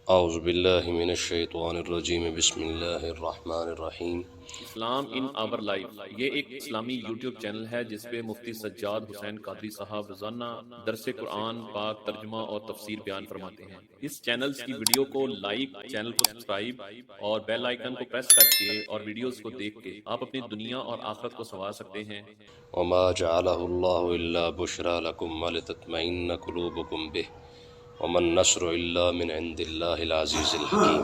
اعوذ باللہ من الشیطان الرجیم بسم اللہ الرحمن الرحیم۔ اسلام ان آور لائف یہ ایک اسلامی یوٹیوب چینل ہے جس پہ مفتی سجاد حسین قادری صاحب روزانہ درس قرآن پاک ترجمہ اور تفسیر بیان فرماتے ہیں۔ اس چینل کی ویڈیو کو لائک، چینل کو سبسکرائب اور بیل آئیکن کو پریس کر کے اور ویڈیوز کو دیکھ کے آپ اپنی دنیا اور آخرت کو سنوار سکتے ہیں۔ وما جعلہ اللہ الا بشرا لکم ولتطمئن قلوبکم بہ وما النصر الا من عند اللہ العزیز الحکیم۔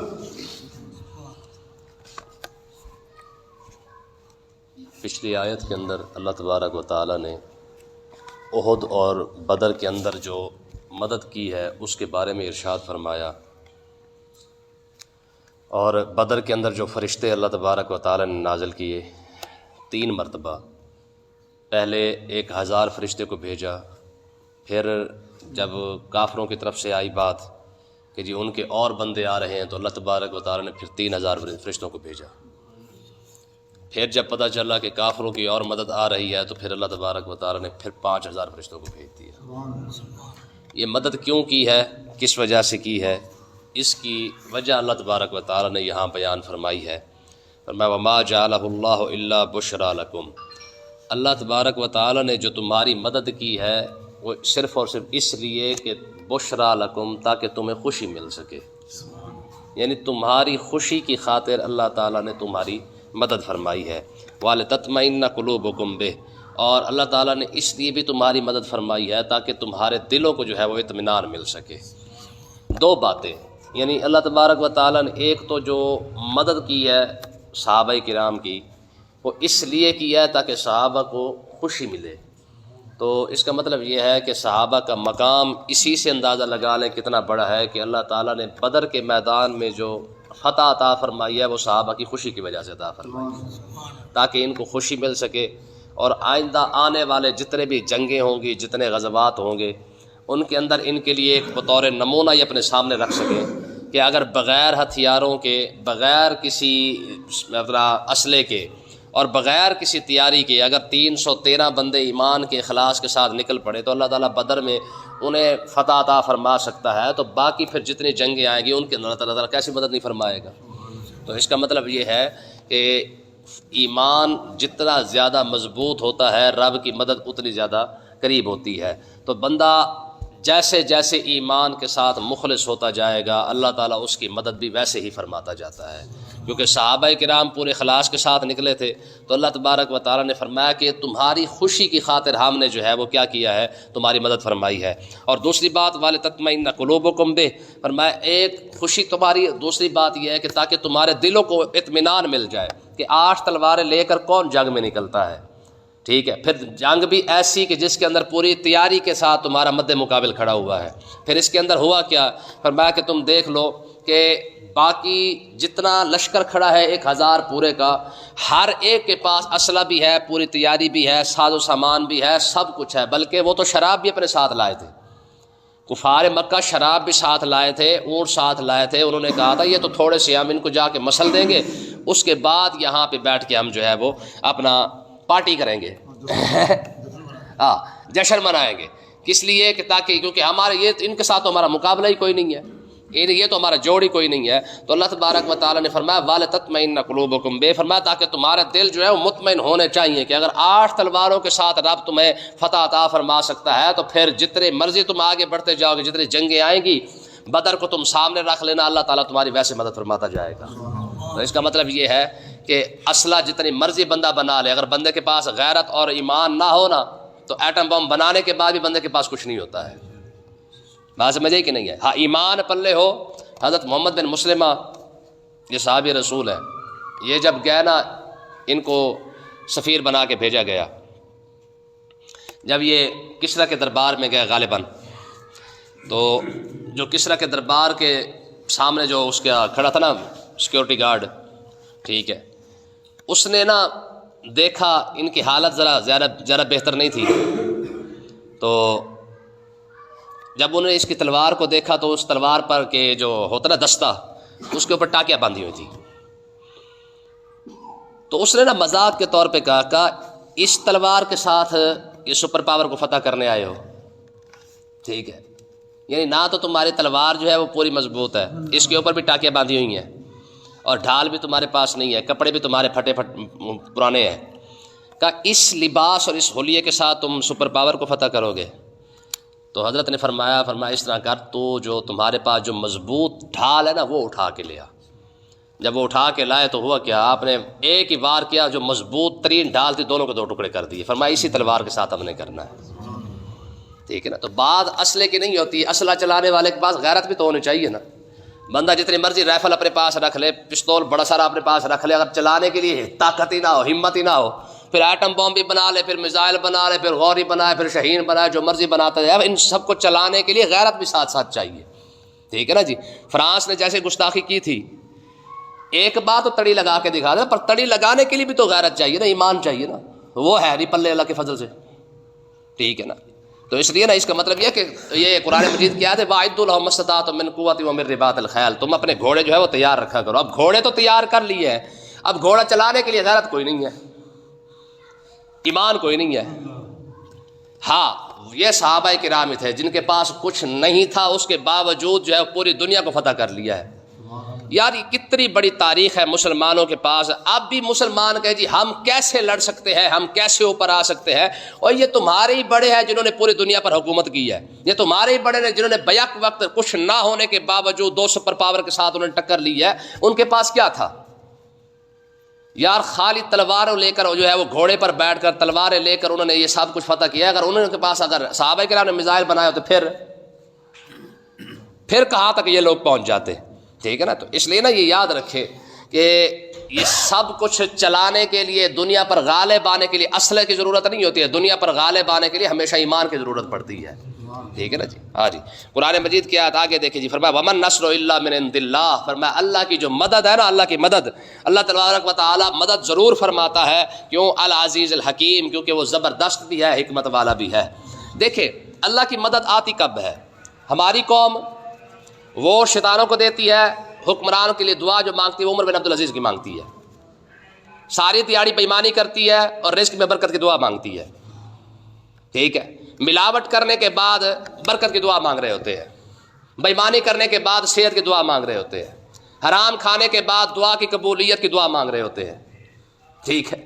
پچھلی آیت کے اندر اللہ تبارک و تعالی نے احد اور بدر کے اندر جو مدد کی ہے اس کے بارے میں ارشاد فرمایا، اور بدر کے اندر جو فرشتے اللہ تبارک و تعالی نے نازل کیے 3 مرتبہ، پہلے 1000 فرشتے کو بھیجا، پھر جب کافروں کی طرف سے آئی بات کہ جی ان کے اور بندے آ رہے ہیں تو اللہ تبارک و تعالی نے پھر 3000 فرشتوں کو بھیجا، پھر جب پتہ چلا کہ کافروں کی اور مدد آ رہی ہے تو پھر اللہ تبارک و تعالی نے پھر 5000 فرشتوں کو بھیج دیا۔ یہ مدد کیوں کی ہے، کس وجہ سے کی ہے، اس کی وجہ اللہ تبارک و تعالی نے یہاں بیان فرمائی ہے۔ فرمایا وما جعلہ اللہ الا بشرا لکم، اللہ تبارک و تعالی نے جو تمہاری مدد کی ہے وہ صرف اور صرف اس لیے کہ بشرا لکم، تاکہ تمہیں خوشی مل سکے، یعنی تمہاری خوشی کی خاطر اللہ تعالیٰ نے تمہاری مدد فرمائی ہے۔ وَلِتَطْمَئِنَّ قُلُوبُكُمْ بِهِ، اور اللہ تعالیٰ نے اس لیے بھی تمہاری مدد فرمائی ہے تاکہ تمہارے دلوں کو جو ہے وہ اطمینان مل سکے۔ 2 باتیں، یعنی اللہ تبارک و تعالیٰ نے ایک تو جو مدد کی ہے صحابہ کرام کی، وہ اس لیے کی ہے تاکہ صحابہ کو خوشی ملے، تو اس کا مطلب یہ ہے کہ صحابہ کا مقام اسی سے اندازہ لگا لیں کتنا بڑا ہے کہ اللہ تعالیٰ نے بدر کے میدان میں جو فتح عطا فرمائی ہے وہ صحابہ کی خوشی کی وجہ سے عطا فرمائی ہے، تاکہ ان کو خوشی مل سکے، اور آئندہ آنے والے جتنے بھی جنگیں ہوں گی، جتنے غزوات ہوں گے، ان کے اندر ان کے لیے ایک بطور نمونہ یہ اپنے سامنے رکھ سکیں کہ اگر بغیر ہتھیاروں کے، بغیر کسی اسلحے کے اور بغیر کسی تیاری کے اگر 313 بندے ایمان کے اخلاص کے ساتھ نکل پڑے تو اللہ تعالیٰ بدر میں انہیں فتح عطا فرما سکتا ہے، تو باقی پھر جتنی جنگیں آئیں گی ان کے اندر اللہ تعالیٰ کیسی مدد نہیں فرمائے گا۔ تو اس کا مطلب یہ ہے کہ ایمان جتنا زیادہ مضبوط ہوتا ہے رب کی مدد اتنی زیادہ قریب ہوتی ہے، تو بندہ جیسے جیسے ایمان کے ساتھ مخلص ہوتا جائے گا اللہ تعالیٰ اس کی مدد بھی ویسے ہی فرماتا جاتا ہے، کیونکہ صحابہ کرام پورے اخلاص کے ساتھ نکلے تھے، تو اللہ تبارک و تعالیٰ نے فرمایا کہ تمہاری خوشی کی خاطر ہم نے جو ہے وہ کیا کیا ہے، تمہاری مدد فرمائی ہے۔ اور دوسری بات وَلِتَطْمَئِنَّ قُلُوبُكُمْ بِهِ، فرمایا ایک خوشی تمہاری، دوسری بات یہ ہے کہ تاکہ تمہارے دلوں کو اطمینان مل جائے کہ 8 تلواریں لے کر کون جنگ میں نکلتا ہے، ٹھیک ہے، پھر جنگ بھی ایسی کہ جس کے اندر پوری تیاری کے ساتھ تمہارا مد مقابل کھڑا ہوا ہے۔ پھر اس کے اندر ہوا کیا، فرمایا کہ تم دیکھ لو کہ باقی جتنا لشکر کھڑا ہے 1000 پورے کا، ہر ایک کے پاس اسلحہ بھی ہے، پوری تیاری بھی ہے، ساز و سامان بھی ہے، سب کچھ ہے، بلکہ وہ تو شراب بھی اپنے ساتھ لائے تھے، کفار مکہ شراب بھی ساتھ لائے تھے، اونٹ ساتھ لائے تھے، انہوں نے کہا تھا یہ تو تھوڑے سے ہم ان کو جا کے مسل دیں گے، اس کے بعد یہاں پہ بیٹھ کے ہم جو ہے وہ اپنا پارٹی کریں گے، جشن منائیں گے، کس لیے کہ تاکہ کیونکہ ہمارے یہ ان کے ساتھ تو ہمارا مقابلہ ہی کوئی نہیں ہے، یہ تو ہمارا جوڑ ہی کوئی نہیں ہے۔ تو اللہ تبارک و تعالیٰ نے فرمایا وَلِتَطْمَئِنَّ قُلُوبُكُمْ بِهِ، فرمایا تاکہ تمہارے دل جو ہے وہ مطمئن ہونے چاہیے کہ اگر 8 تلواروں کے ساتھ رب تمہیں فتح عطا فرما سکتا ہے تو پھر جتنے مرضی تم آگے بڑھتے جاؤ گے، جتنی جنگیں آئیں گی، بدر کو تم سامنے رکھ لینا، اللہ تعالیٰ تمہاری ویسے مدد فرماتا جائے گا۔ تو اس کا مطلب یہ ہے کہ اسلحہ جتنی مرضی بندہ بنا لے، اگر بندے کے پاس غیرت اور ایمان نہ ہونا تو ایٹم بم بنانے کے بعد بھی بندے کے پاس کچھ نہیں ہوتا ہے، بات سمجھے کہ نہیں ہے؟ ہاں ایمان پلے ہو۔ حضرت محمد بن مسلمہ یہ صحابی رسول ہے، یہ جب گئے نا ان کو سفیر بنا کے بھیجا گیا، جب یہ کسریٰ کے دربار میں گئے غالباً، تو جو کسریٰ کے دربار کے سامنے جو اس کا کھڑا تھا نا سیکورٹی گارڈ، ٹھیک ہے، اس نے نا دیکھا ان کی حالت ذرا بہتر نہیں تھی، تو جب انہوں نے اس کی تلوار کو دیکھا تو اس تلوار پر کے جو ہوتا نا دستہ، اس کے اوپر ٹاکیاں باندھی ہوئی تھی، تو اس نے نا مذاق کے طور پہ کہا اس تلوار کے ساتھ یہ سپر پاور کو فتح کرنے آئے ہو، ٹھیک ہے، یعنی نہ تو تمہاری تلوار جو ہے وہ پوری مضبوط ہے، اس کے اوپر بھی ٹاکیاں باندھی ہوئی ہیں، اور ڈھال بھی تمہارے پاس نہیں ہے، کپڑے بھی تمہارے پھٹے پرانے ہیں، کہ اس لباس اور اس حلیے کے ساتھ تم سپر پاور کو فتح کرو گے؟ تو حضرت نے فرمایا اس طرح کر، تو جو تمہارے پاس جو مضبوط ڈھال ہے نا وہ اٹھا کے لیا۔ جب وہ اٹھا کے لائے تو ہوا کیا، آپ نے ایک ہی وار کیا، جو مضبوط ترین ڈھال تھی دونوں کے دو ٹکڑے کر دیے۔ فرمایا اسی تلوار کے ساتھ ہم نے کرنا ہے، ٹھیک ہے نا۔ تو بات اسلحے کی نہیں ہوتی، اسلحہ چلانے والے کے پاس غیرت بھی تو ہونی چاہیے نا۔ بندہ جتنی مرضی رائفل اپنے پاس رکھ لے، پستول بڑا سارا اپنے پاس رکھ لے، اگر چلانے کے لیے طاقت ہی نہ ہو، ہمت ہی نہ ہو، پھر ایٹم بم بھی بنا لے، پھر میزائل بنا لے، پھر غوری بنائے، پھر شاہین بنائے، جو مرضی بناتا جائے، ان سب کو چلانے کے لیے غیرت بھی ساتھ ساتھ چاہیے، ٹھیک ہے نا جی۔ فرانس نے جیسے گستاخی کی تھی، ایک بات تو تڑی لگا کے دکھا دے، پر تڑی لگانے کے لیے بھی تو غیرت چاہیے نا، ایمان چاہیے نا، وہ ہے نہیں پلے اللہ کے فضل سے، ٹھیک ہے نا۔ تو اس لیے نا اس کا مطلب یہ کہ یہ قرآن مجید کی آیت ہے وَأَعِدُّوا لَهُم مَّا اسْتَطَعْتُم مِّن قُوَّةٍ وَمِن رِّبَاطِ الْخَيْلِ، تم اپنے گھوڑے جو ہے وہ تیار رکھا کرو۔ اب گھوڑے تو تیار کر لیے ہیں، اب گھوڑا چلانے کے لیے غیرت کوئی نہیں ہے، ایمان کوئی نہیں ہے۔ ہاں یہ صحابہ کرام تھے جن کے پاس کچھ نہیں تھا، اس کے باوجود جو ہے پوری دنیا کو فتح کر لیا ہے۔ یار یہ کتنی بڑی تاریخ ہے مسلمانوں کے پاس، اب بھی مسلمان کہے جی ہم کیسے لڑ سکتے ہیں، ہم کیسے اوپر آ سکتے ہیں، اور یہ تمہارے ہی بڑے ہیں جنہوں نے پوری دنیا پر حکومت کی ہے، یہ تمہارے ہی بڑے ہیں جنہوں نے بیک وقت کچھ نہ ہونے کے باوجود دو سپر پاور کے ساتھ انہوں نے ٹکر لی ہے۔ ان کے پاس کیا تھا یار؟ خالی تلواروں لے کر جو ہے وہ گھوڑے پر بیٹھ کر تلواریں لے کر انہوں نے یہ سب کچھ فتح کیا۔ اگر انہوں کے پاس اگر صحابہ کرام نے میزائل بنایا تو پھر کہاں تک یہ لوگ پہنچ جاتے، ٹھیک ہے نا۔ تو اس لیے نا یہ یاد رکھے کہ یہ سب کچھ چلانے کے لیے، دنیا پر غالب آنے کے لیے اسلحے کی ضرورت نہیں ہوتی ہے، دنیا پر غالب آنے کے لیے ہمیشہ ایمان کی ضرورت پڑتی ہے، ٹھیک ہے نا جی۔ ہاں جی، قرآن مجید کی آیت آگے دیکھیں جی، فرمایا وَمَن نَّصْرُ إِلَّا مِنْ عِندِ اللَّهِ، فرمایا اللہ کی جو مدد ہے نا، اللہ کی مدد، اللہ تبارک و تعالیٰ مدد ضرور فرماتا ہے، کیوں؟ العزیز الحکیم، کیونکہ وہ زبردست بھی ہے، حکمت والا بھی ہے۔ دیکھیں اللہ کی مدد آتی کب ہے؟ ہماری قوم وہ شیطانوں کو دیتی ہے، حکمرانوں کے لیے دعا جو مانگتی ہے وہ عمر بن عبدالعزیز کی مانگتی ہے، ساری دیہڑی بےایمانی کرتی ہے اور رزق میں برکت کی دعا مانگتی ہے، ٹھیک ہے۔ ملاوٹ کرنے کے بعد برکت کی دعا مانگ رہے ہوتے ہیں، بےایمانی کرنے کے بعد صحت کی دعا مانگ رہے ہوتے ہیں، حرام کھانے کے بعد دعا کی قبولیت کی دعا مانگ رہے ہوتے ہیں، ٹھیک ہے۔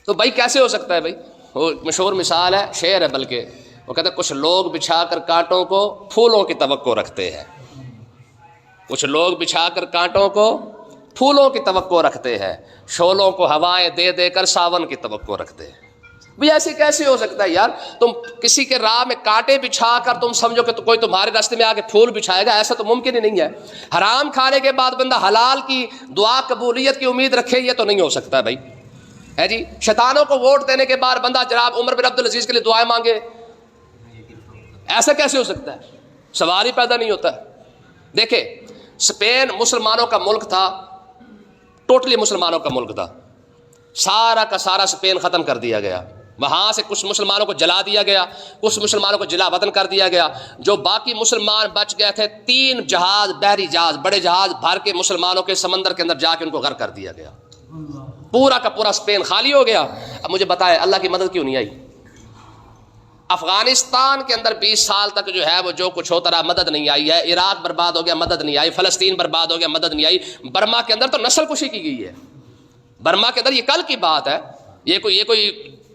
تو بھائی کیسے ہو سکتا ہے؟ بھائی وہ مشہور مثال ہے، شعر ہے بلکہ، وہ کہتے ہیں کچھ لوگ بچھا کر کانٹوں کو پھولوں کی توقع رکھتے ہیں، کچھ لوگ بچھا کر کانٹوں کو پھولوں کی توقع رکھتے ہیں، شعلوں کو ہوائیں دے دے کر ساون کی توقع رکھتے ہیں۔ بھئی ایسے کیسے ہو سکتا ہے یار؟ تم کسی کے راہ میں کانٹے بچھا کر تم سمجھو کہ کوئی تمہارے راستے میں آ کے پھول بچھائے گا، ایسا تو ممکن ہی نہیں ہے۔ حرام کھانے کے بعد بندہ حلال کی دعا قبولیت کی امید رکھے، یہ تو نہیں ہو سکتا بھائی، ہے جی۔ شیطانوں کو ووٹ دینے کے بعد بندہ جناب عمر بن عبدالعزیز کے لیے دعائیں مانگے، ایسا کیسے ہو سکتا ہے؟ سوال ہی پیدا نہیں ہوتا ہے۔ دیکھیں اسپین مسلمانوں کا ملک تھا، ٹوٹلی مسلمانوں کا ملک تھا، سارا کا سارا اسپین ختم کر دیا گیا، وہاں سے کچھ مسلمانوں کو جلا دیا گیا، کچھ مسلمانوں کو جلا وطن کر دیا گیا، جو باقی مسلمان بچ گئے تھے 3 جہاز، بحری جہاز، بڑے جہاز بھر کے مسلمانوں کے سمندر کے اندر جا کے ان کو غرق کر دیا گیا، پورا کا پورا اسپین خالی ہو گیا۔ اب مجھے بتائے اللہ کی مدد کیوں نہیں آئی؟ افغانستان کے اندر 20 سال تک جو ہے وہ جو کچھ ہوتا رہا، مدد نہیں آئی ہے، عراق برباد ہو گیا، مدد نہیں آئی، فلسطین برباد ہو گیا، مدد نہیں آئی، برما کے اندر تو نسل کشی کی گئی ہے، برما کے اندر، یہ کل کی بات ہے، یہ کوئی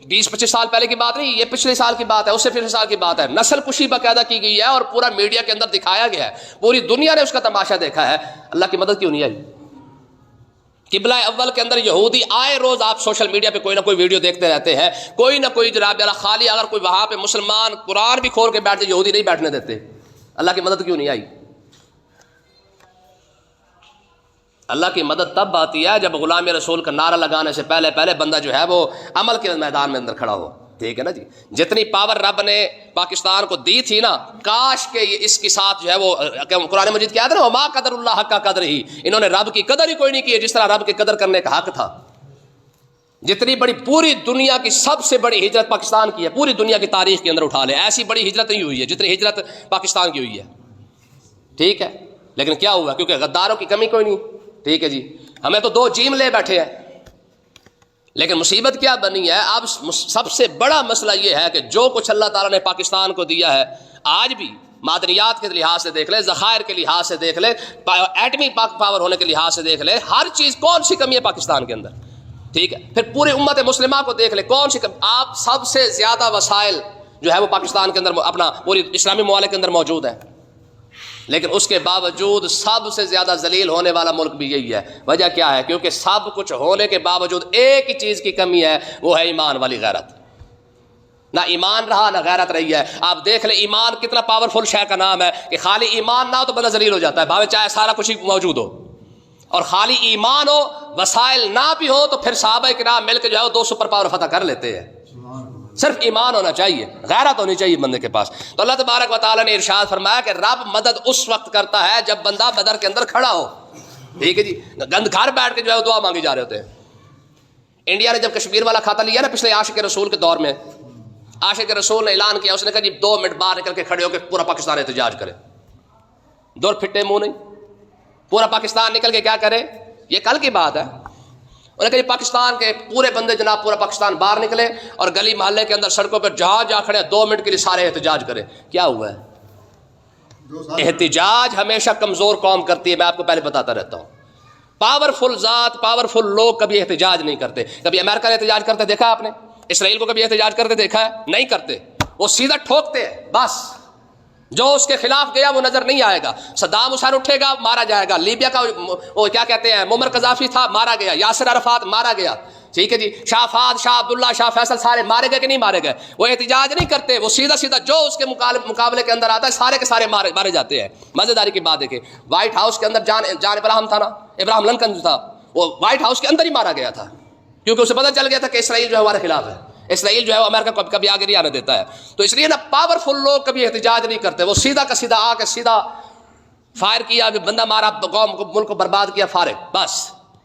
20-25 سال پہلے کی بات نہیں، یہ پچھلے سال کی بات ہے، اس سے پچھلے سال کی بات ہے، نسل کشی باقاعدہ کی گئی ہے اور پورا میڈیا کے اندر دکھایا گیا ہے، پوری دنیا نے اس کا تماشا دیکھا ہے۔ اللہ کی مدد کیوں نہیں آئی؟ قبلہ اول کے اندر یہودی آئے روز، آپ سوشل میڈیا پہ کوئی نہ کوئی ویڈیو دیکھتے رہتے ہیں، کوئی نہ کوئی جناب خالی اگر کوئی وہاں پہ مسلمان قرآن بھی کھول کے بیٹھتے، یہودی نہیں بیٹھنے دیتے۔ اللہ کی مدد کیوں نہیں آئی؟ اللہ کی مدد تب آتی ہے جب غلام رسول کا نعرہ لگانے سے پہلے بندہ جو ہے وہ عمل کے میدان میں اندر کھڑا ہو، ٹھیک ہے نا جی۔ جتنی پاور رب نے پاکستان کو دی تھی نا، کاش کہ اس کے ساتھ جو ہے وہ قرآن مجید کیا تھا نا، وما قدر اللہ حق قدر ہی، انہوں نے رب کی قدر ہی کوئی نہیں کی جس طرح رب کی قدر کرنے کا حق تھا۔ جتنی بڑی پوری دنیا کی سب سے بڑی ہجرت پاکستان کی ہے، پوری دنیا کی تاریخ کے اندر اٹھا لے، ایسی بڑی ہجرت نہیں ہوئی ہے جتنی ہجرت پاکستان کی ہوئی ہے، ٹھیک ہے۔ لیکن کیا ہوا؟ کیونکہ غداروں کی کمی کوئی نہیں، ٹھیک ہے جی، ہمیں تو 2 جیم لے بیٹھے ہیں۔ لیکن مصیبت کیا بنی ہے؟ اب سب سے بڑا مسئلہ یہ ہے کہ جو کچھ اللہ تعالیٰ نے پاکستان کو دیا ہے، آج بھی معدنیات کے لحاظ سے دیکھ لے, ذخائر کے لحاظ سے دیکھ لے, ایٹمی پاور ہونے کے لحاظ سے دیکھ لے, ہر چیز کون سی کمی ہے پاکستان کے اندر, ٹھیک ہے. پھر پوری امت مسلمہ کو دیکھ لے کون سی کمی, آپ سب سے زیادہ وسائل جو ہے وہ پاکستان کے اندر اپنا پوری اسلامی ممالک کے اندر موجود ہے, لیکن اس کے باوجود سب سے زیادہ ذلیل ہونے والا ملک بھی یہی ہے. وجہ کیا ہے؟ کیونکہ سب کچھ ہونے کے باوجود ایک ہی چیز کی کمی ہے, وہ ہے ایمان والی غیرت. نہ ایمان رہا نہ غیرت رہی ہے. آپ دیکھ لیں ایمان کتنا پاورفل شے کا نام ہے کہ خالی ایمان نہ ہو تو بندہ ذلیل ہو جاتا ہے, بھاوے چاہے سارا کچھ ہی موجود ہو, اور خالی ایمان ہو وسائل نہ بھی ہو تو پھر صحابہ کرام مل کے جو ہے وہ 2 سپر پاور فتح کر لیتے ہیں. صرف ایمان ہونا چاہیے, غیرت ہونی چاہیے بندے کے پاس. تو اللہ تبارک و تعالیٰ نے ارشاد فرمایا کہ رب مدد اس وقت کرتا ہے جب بندہ بدر کے اندر کھڑا ہو, ٹھیک ہے جی. گند گھر بیٹھ کے جو ہے وہ دعا مانگی جا رہے ہوتے ہیں. انڈیا نے جب کشمیر والا کھاتا لیا نا پچھلے عاشق رسول کے دور میں, عاشق رسول نے اعلان کیا, اس نے کہا جی 2 منٹ باہر نکل کے کھڑے ہو کے پورا پاکستان احتجاج کرے. دور پھٹے منہ نہیں, پورا پاکستان نکل کے کیا کرے, یہ کل کی بات ہے. انہوں نے کہا جی پاکستان کے پورے بندے جناب پورا پاکستان باہر نکلے اور گلی محلے کے اندر سڑکوں پر جہاں جا کھڑے 2 منٹ کے لیے سارے احتجاج کرے. کیا ہوا ہے؟ احتجاج ہمیشہ کمزور قوم کرتی ہے, میں آپ کو پہلے بتاتا رہتا ہوں. پاورفل ذات, پاورفل لوگ کبھی احتجاج نہیں کرتے. کبھی امریکہ نے احتجاج کرتے دیکھا آپ نے؟ اسرائیل کو کبھی احتجاج کرتے دیکھا ہے؟ نہیں کرتے, وہ سیدھا ٹھوکتے ہیں بس. جو اس کے خلاف گیا وہ نظر نہیں آئے گا. صدام حسین اٹھے گا مارا جائے گا, لیبیا کا وہ کیا کہتے ہیں معمر قذافی تھا مارا گیا, یاسر عرفات مارا گیا, ٹھیک ہے جی. شاہ فہد, شاہ عبداللہ, شاہ فیصل سارے مارے گئے کہ نہیں مارے گئے؟ وہ احتجاج نہیں کرتے, وہ سیدھا سیدھا جو اس کے مقابلے کے اندر آتا ہے سارے کے سارے مارے جاتے ہیں. مزیداری کی بات ہے کہ وائٹ ہاؤس کے اندر جان ابراہم تھا نا, ابراہم لنکن جو تھا وہ وائٹ ہاؤس کے اندر ہی مارا گیا تھا, کیونکہ اسے پتہ چل گیا تھا کہ اسرائیل جو ہے ہمارے خلاف ہے, اسرائیل جو ہے وہ امریکہ کو کبھی آگے نہیں آنے دیتا ہے. تو اس لیے نا پاورفل لوگ کبھی احتجاج نہیں کرتے, وہ سیدھا کا سیدھا آ کے سیدھا فائر کیا, بندہ مارا, قوم کو ملک کو برباد کیا, فارغ بس.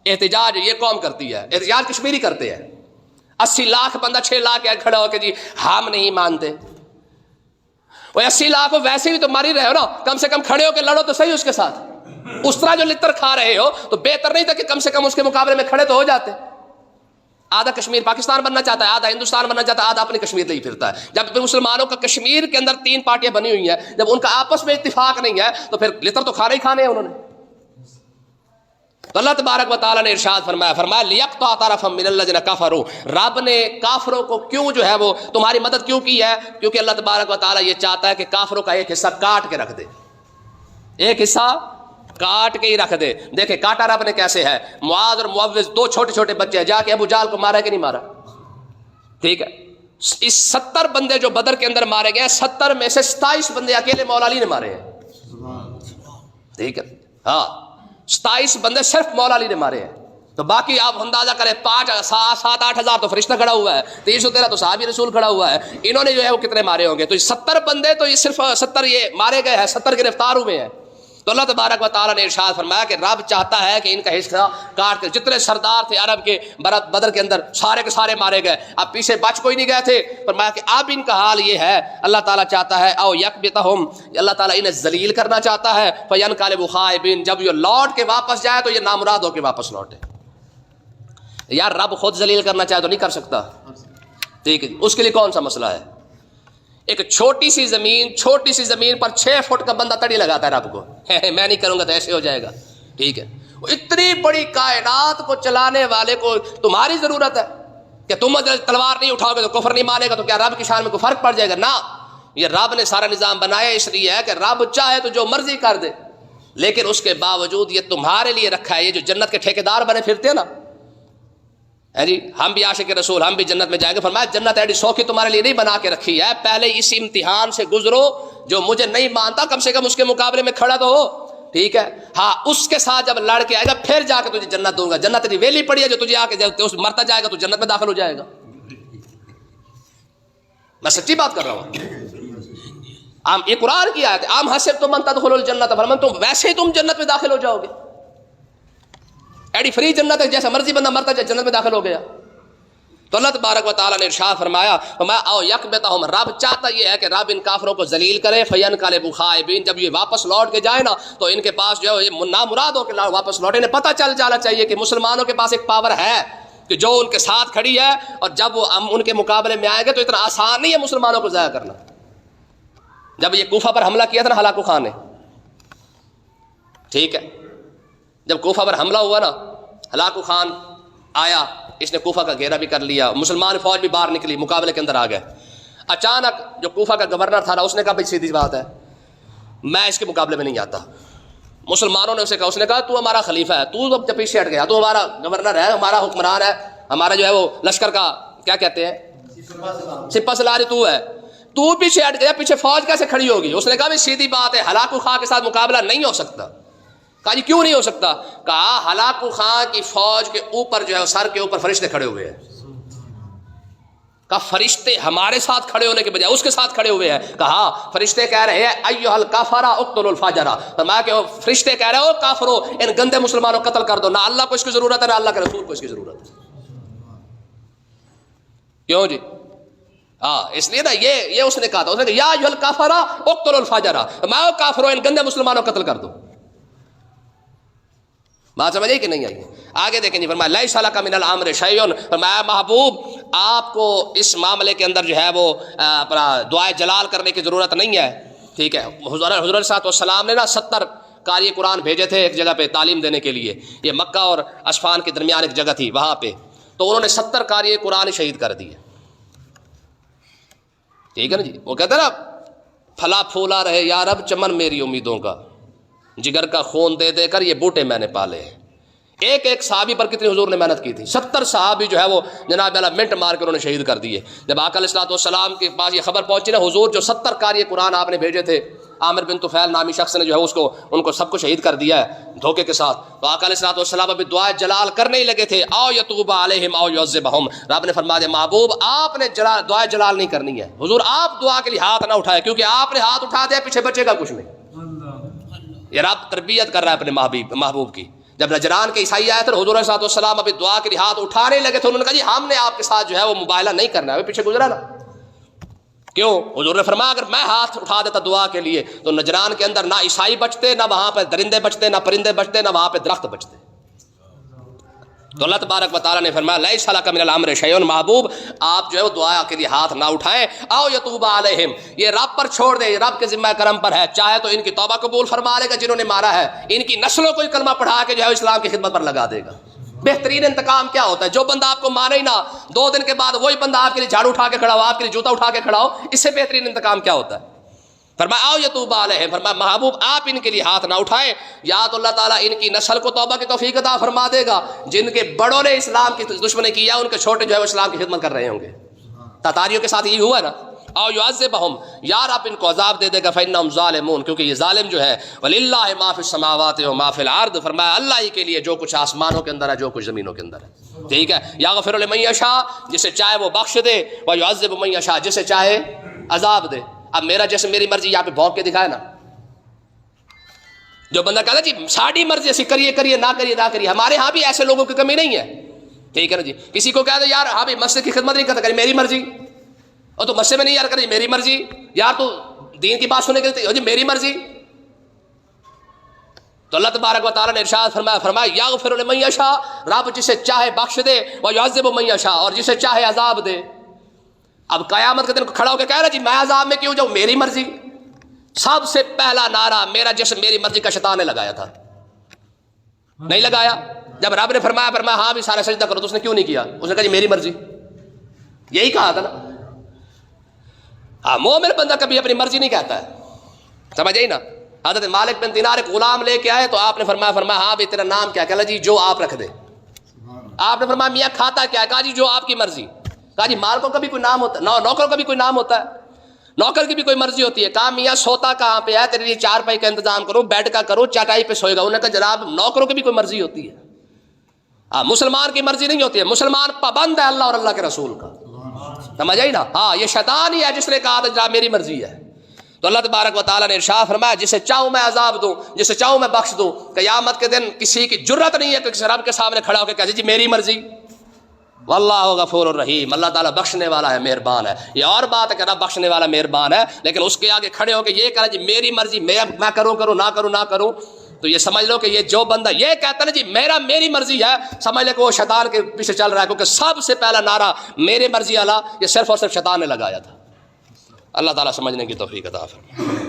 احتجاج یہ قوم کرتی ہے, احتجاج کشمیری کرتے ہیں. 80 لاکھ بندہ 6 لاکھ کھڑا ہو کے جی ہم نہیں مانتے. وہ 80 لاکھ ویسے بھی تو مار ہی رہے ہو نا, کم سے کم کھڑے ہو کے لڑو تو صحیح اس کے ساتھ. اس طرح جو لتر کھا رہے ہو تو بہتر نہیں تھا کہ کم سے کم اس کے مقابلے میں کھڑے تو ہو جاتے. آدھا کشمیر پاکستان بننا چاہتا ہے, آدھا ہندوستان بننا چاہتا ہے, آدھا اپنی کشمیر لے ہی پھرتا ہے. جب پھر مسلمانوں کا کشمیر کے اندر 3 پارٹیاں بنی ہوئی ہیں, جب ان کا آپس میں اتفاق نہیں ہے تو پھر لتر تو کھانے ہی کھانے ہیں انہوں نے. تو اللہ تبارک و تعالیٰ نے ارشاد فرمایا لیقطع طرفا من الذین کفروا, رب نے کافروں کو کیوں جو ہے وہ تمہاری مدد کیوں کی ہے؟ کیونکہ اللہ تبارک و تعالیٰ یہ چاہتا ہے کہ کافروں کا ایک حصہ کاٹ کے رکھ دے, ایک حصہ کاٹ کے ہی رکھ دے. دیکھیں کاٹا رب نے کیسے ہے. معاذ اور معوذ 2 چھوٹے چھوٹے بچے ہیں, جا کے ابو جہل کو مارا کہ نہیں مارا, ٹھیک ہے. اس 70 بندے جو بدر کے اندر مارے گئے, 70 میں سے 27 بندے اکیلے مولا علی نے مارے ہیں, ٹھیک ہے. ہاں 27 بندے صرف مولا علی نے مارے ہیں. تو باقی آپ اندازہ کریں 5-7-8 ہزار تو فرشتہ کھڑا ہوا ہے, 313 تو صحابی رسول کھڑا ہوا ہے. انہوں نے جو ہے وہ کتنے مارے ہوں گے؟ تو 70 بندے تو یہ صرف 70 یہ مارے گئے ہیں, 70 گرفتار ہوئے ہیں. تو اللہ تبارک و تعالیٰ نے ارشاد فرمایا کہ رب چاہتا ہے کہ ان کا حصہ کاٹ کے, جتنے سردار تھے عرب کے بدر کے اندر سارے کے سارے مارے گئے. اب پیچھے بچ کوئی نہیں گئے تھے. فرمایا کہ اب ان کا حال یہ ہے, اللہ تعالیٰ چاہتا ہے او یکبتہم, اللہ تعالیٰ انہیں ذلیل کرنا چاہتا ہے. فینقلبوا خائبین, جب یہ لوٹ کے واپس جائے تو یہ نامراد ہو کے واپس لوٹے. یار رب خود ذلیل کرنا چاہے تو نہیں کر سکتا, ٹھیک ہے. اس کے لیے کون سا مسئلہ ہے؟ ایک چھوٹی سی زمین پر 6 فٹ کا بندہ تڑی لگاتا ہے رب کو, میں نہیں کروں گا تو ایسے ہو جائے گا, ٹھیک ہے. اتنی بڑی کائنات کو چلانے والے کو تمہاری ضرورت ہے کہ تم تلوار نہیں اٹھاؤ گے تو کفر نہیں مانے گا, تو کیا رب کی شان میں کوئی فرق پڑ جائے گا؟ نہ, یہ رب نے سارا نظام بنایا اس لیے ہے کہ رب چاہے تو جو مرضی کر دے, لیکن اس کے باوجود یہ تمہارے لیے رکھا ہے. یہ جو جنت کے ٹھیکیدار بنے پھرتے ہیں نا, جی ہم بھی عاشق رسول, ہم بھی جنت میں جائیں گے. فرمایا جنت ایڈی سوکھی تمہارے لیے نہیں بنا کے رکھی ہے, پہلے اس امتحان سے گزرو. جو مجھے نہیں مانتا کم سے کم اس کے مقابلے میں کھڑا تو ہو, ٹھیک ہے. ہاں اس کے ساتھ جب لڑ کے آئے گا پھر جا کے تجھے جنت دوں گا. جنت تیری ویلی پڑی ہے جو تجھے آ کے مرتا جائے گا تو جنت میں داخل ہو جائے گا. میں سچی بات کر رہا ہوں. یہ قرآن کی آیت ہے. عام حسبتم ان تدخلوا الجنۃ, فرمان تم ویسے ہی تم جنت میں داخل ہو جاؤ گے. ایڈی فری جنت ہے, جیسا مرضی بندہ مرتا جائے جنت میں داخل ہو گیا. تو اللہ تبارک و تعالیٰ نے ارشاد فرمایا او یکبتہم, رب چاہتا یہ ہے کہ رب ان کافروں کو ذلیل کرے. فینقلبوا خائبین, جب یہ واپس لوٹ کے جائے نا تو ان کے پاس جو ہے یہ نامراد ہو کے واپس لوٹے. انہیں پتہ چل جانا چاہیے کہ مسلمانوں کے پاس ایک پاور ہے کہ جو ان کے ساتھ کھڑی ہے, اور جب وہ ان کے مقابلے میں آئے گے تو اتنا آسان نہیں ہے مسلمانوں کو ضائع کرنا. جب یہ کوفہ پر حملہ کیا تھا نا ہلاکو خان نے، ٹھیک ہے، جب کوفہ پر حملہ ہوا نا، ہلاکو خان آیا، اس نے کوفہ کا گھیرا بھی کر لیا، مسلمان فوج بھی باہر نکلی، مقابلے کے اندر آ گئے۔ اچانک جو کوفہ کا گورنر تھا نا، اس نے کہا بھائی سیدھی بات ہے میں اس کے مقابلے میں نہیں آتا۔ مسلمانوں نے اسے کہا، اس نے کہا تو ہمارا خلیفہ ہے، تو اب پیچھے ہٹ گیا، تو ہمارا گورنر ہے، ہمارا حکمران ہے، ہمارا جو ہے وہ لشکر کا کیا کہتے ہیں سپہ سالار تو ہے، تو پیچھے ہٹ گیا، پیچھے فوج کیسے کھڑی ہوگی؟ اس نے کہا بھائی سیدھی بات ہے ہلاکو خان کے ساتھ مقابلہ نہیں ہو سکتا۔ کہا جی کیوں نہیں ہو سکتا؟ کہا ہلاکو خان کی فوج کے اوپر جو ہے سر کے اوپر فرشتے کھڑے ہوئے ہیں۔ کہا فرشتے ہمارے ساتھ کھڑے ہونے کے بجائے اس کے ساتھ کھڑے ہوئے ہیں۔ کہا فرشتے کہہ رہے ہیں ایھا الکافرہ اقتلوا الفاجرہ، فرمایا کہ فرشتے کہہ رہے ہو کافرو ان گندے مسلمانوں کو قتل کر دو، نہ اللہ کو اس کی ضرورت ہے نہ اللہ کے رسول کو اس کی ضرورت ہے۔ کیوں جی؟ اس لیے نا یہ اس نے کہا تھا، اس نے کہا یا ایھا الکافرہ اقتلوا الفاجرہ، فرمایا کافرو ان گندے مسلمانوں کو قتل کر دو۔ بات سمجھ آئی کہ نہیں آئی؟ آگے دیکھیں جی، فرمایا لیس لک من الامر شیء، فرمایا محبوب آپ کو اس معاملے کے اندر جو ہے وہ اپنا دعائے جلال کرنے کی ضرورت نہیں ہے، ٹھیک ہے۔ حضور علیہ السلام نے نا 70 قاری قرآن بھیجے تھے ایک جگہ پہ تعلیم دینے کے لیے، یہ مکہ اور عصفان کے درمیان ایک جگہ تھی وہاں پہ، تو انہوں نے 70 قاری قرآن شہید کر دیے، ٹھیک ہے نا جی۔ وہ کہتے ہیں نا پھلا پھولا رہے یا رب چمن میری امیدوں کا، جگر کا خون دے دے کر یہ بوٹے میں نے پالے ہیں۔ ایک ایک صحابی پر کتنی حضور نے محنت کی تھی، 70 صحابی جو ہے وہ جناب اللہ منٹ مار کے انہوں نے شہید کر دیے۔ جب آقا علیہ السلام کے پاس یہ خبر پہنچی نا، حضور جو 70 قاری قرآن آپ نے بھیجے تھے، عامر بن طفیل نامی شخص نے جو ہے ان کو سب کو شہید کر دیا ہے دھوکے کے ساتھ، تو آقا علیہ السلام ابھی دعائے جلال کرنے ہی لگے تھے، او یتوب علیہم او یعذبہم، رب نے فرما دیا محبوب آپ نے دعائے جلال نہیں کرنی ہے، حضور آپ دعا کے لیے ہاتھ نہ اٹھائے، کیونکہ آپ نے ہاتھ اٹھا دیا پیچھے بچے گا کچھ نہیں۔ یہ رب تربیت کر رہا ہے اپنے محبوب کی۔ جب نجران کے عیسائی آئے تھے حضور علیہ السلام ابھی دعا کے لیے ہاتھ اٹھانے لگے تھے، انہوں نے کہا جی ہم نے آپ کے ساتھ جو ہے وہ مباہلہ نہیں کرنا ہے، پیچھے گزرا نا۔ کیوں؟ حضور نے فرمایا اگر میں ہاتھ اٹھا دیتا دعا کے لیے تو نجران کے اندر نہ عیسائی بچتے، نہ وہاں پہ درندے بچتے، نہ پرندے بچتے، نہ وہاں پہ درخت بچتے۔ تو اللہ تبارک و تعالیٰ نے فرمایا لیس لک من الامر شیء، محبوب آپ جو ہے وہ دعا کے لیے ہاتھ نہ اٹھائیں، او یتوب علیہم، یہ رب پر چھوڑ دیں، یہ رب کے ذمہ کرم پر ہے، چاہے تو ان کی توبہ قبول فرما لے گا جنہوں نے مارا ہے، ان کی نسلوں کو کلمہ پڑھا کے جو ہے اسلام کی خدمت پر لگا دے گا۔ بہترین انتقام کیا ہوتا ہے؟ جو بندہ آپ کو مانے ہی نہ، 2 دن کے بعد وہی بندہ آپ کے لیے جھاڑو اٹھا کے کھڑا ہو، آپ کے لیے جوتا اٹھا کے کھڑا ہو، اس سے بہترین انتقام کیا ہوتا ہے؟ فرمایا او یتوب علیہم، فرمایا محبوب آپ ان کے لیے ہاتھ نہ اٹھائیں، یا تو اللہ تعالیٰ ان کی نسل کو توبہ کی توفیق عطا فرما دے گا، جن کے بڑوں نے اسلام کی دشمنی کیا ان کے چھوٹے جو ہے وہ اسلام کی خدمت کر رہے ہوں گے۔ تاتاریوں کے ساتھ یہی ہوا نا، او یعذبہم، یا رب ان کو عذاب دے دے گا، فإنہم ظالمون، کیونکہ یہ ظالم جو ہے، وللہ ما فی السماوات و ما فی الارض، فرمایا اللہ ہی کے لیے جو کچھ آسمانوں کے اندر ہے جو کچھ زمینوں کے اندر ہے، ٹھیک ہے۔ یغفر لمن یشاء، جسے چاہے وہ بخش دے، ویعذب من یشاء، جسے چاہے عذاب دے۔ اب میرا جیسے میری مرضی یہاں پہ بھونک کے دکھائے نا، جو بندہ کہتا ہے جی ساڑی مرضی ایسی کریے کریے نہ کریے نہ کریے، ہمارے ہاں بھی ایسے لوگوں کی کمی نہیں ہے، ٹھیک ہے نا جی۔ کسی کو کہہ دو یار ہاں بھی مسجد کی خدمت نہیں کرتا، کری میری مرضی، اور تو مسجد میں نہیں یار کری میری مرضی، یار تو دین کی بات سننے کے لیے جی میری مرضی۔ تو اللہ تبارک و تعالیٰ نے ارشاد فرمایا یغفر لمن یشاء، رب جسے چاہے بخش دے، ویعذب من یشاء، اور جسے چاہے عذاب دے۔ اب قیامت کے دن کو کھڑا ہو کے کہہ رہا جی میں عذاب میں کیوں جاؤں، میری مرضی۔ سب سے پہلا نعرہ میرا جسم میری مرضی کا شیطان نے لگایا تھا، نہیں لگایا؟ جب رب نے فرمایا ہاں بھی سارا سجدہ کرو، تو اس نے کیوں نہیں کیا؟ اس نے کہا جی میری مرضی، یہی کہا تھا نا۔ ہاں مومن بندہ کبھی اپنی مرضی نہیں کہتا ہے، سمجھ آئی نا۔ حضرت مالک بن دینار ایک غلام لے کے آئے تو آپ نے فرمایا ہاں بھی تیرا نام کیا؟ کہا جی جو آپ رکھ دے۔ آپ نے فرمایا میاں کھاتا کیا ہے؟ کہا جی جو آپ کی مرضی۔ کہا جی مالکوں کا بھی کوئی نام ہوتا ہے، نوکروں کا بھی کوئی نام ہوتا ہے، نوکر کی بھی کوئی مرضی ہوتی ہے۔ کہا میاں سوتا کہاں پہ ہے؟ تیرے لیے 4 پائی کا انتظام کرو، بیڈ کا کرو، چٹائی پہ سوئے گا۔ انہوں نے کہا جناب نوکروں کی بھی کوئی مرضی ہوتی ہے، مسلمان کی مرضی نہیں ہوتی ہے، مسلمان پابند ہے اللہ اور اللہ کے رسول کا، سمجھ آئی نا۔ ہاں یہ شیطان ہی ہے جس نے کہا تھا جناب میری مرضی ہے۔ تو اللہ تبارک و تعالیٰ نے ارشاد فرمایا جسے چاہوں میں عذاب دوں، جسے چاہوں میں بخش دوں۔ قیامت کے دن کسی کی جرت نہیں ہے کہ کسی رب کے سامنے کھڑا ہو کے کہے جی میری مرضی۔ واللہ غفور الرحیم، اللہ تعالیٰ بخشنے والا ہے، مہربان ہے۔ یہ اور بات ہے کہ رب بخشنے والا مہربان ہے، لیکن اس کے آگے کھڑے ہو کے یہ کہنا جی میری مرضی، میں کروں نہ کروں نہ کروں، تو یہ سمجھ لو کہ یہ جو بندہ یہ کہتا ہے جی میری مرضی ہے، سمجھ لے کہ وہ شیطان کے پیچھے چل رہا ہے، کیونکہ سب سے پہلا نعرہ میرے مرضی والا یہ صرف اور صرف شیطان نے لگایا تھا۔ اللہ تعالیٰ سمجھنے کی توفیق عطا فرمائے.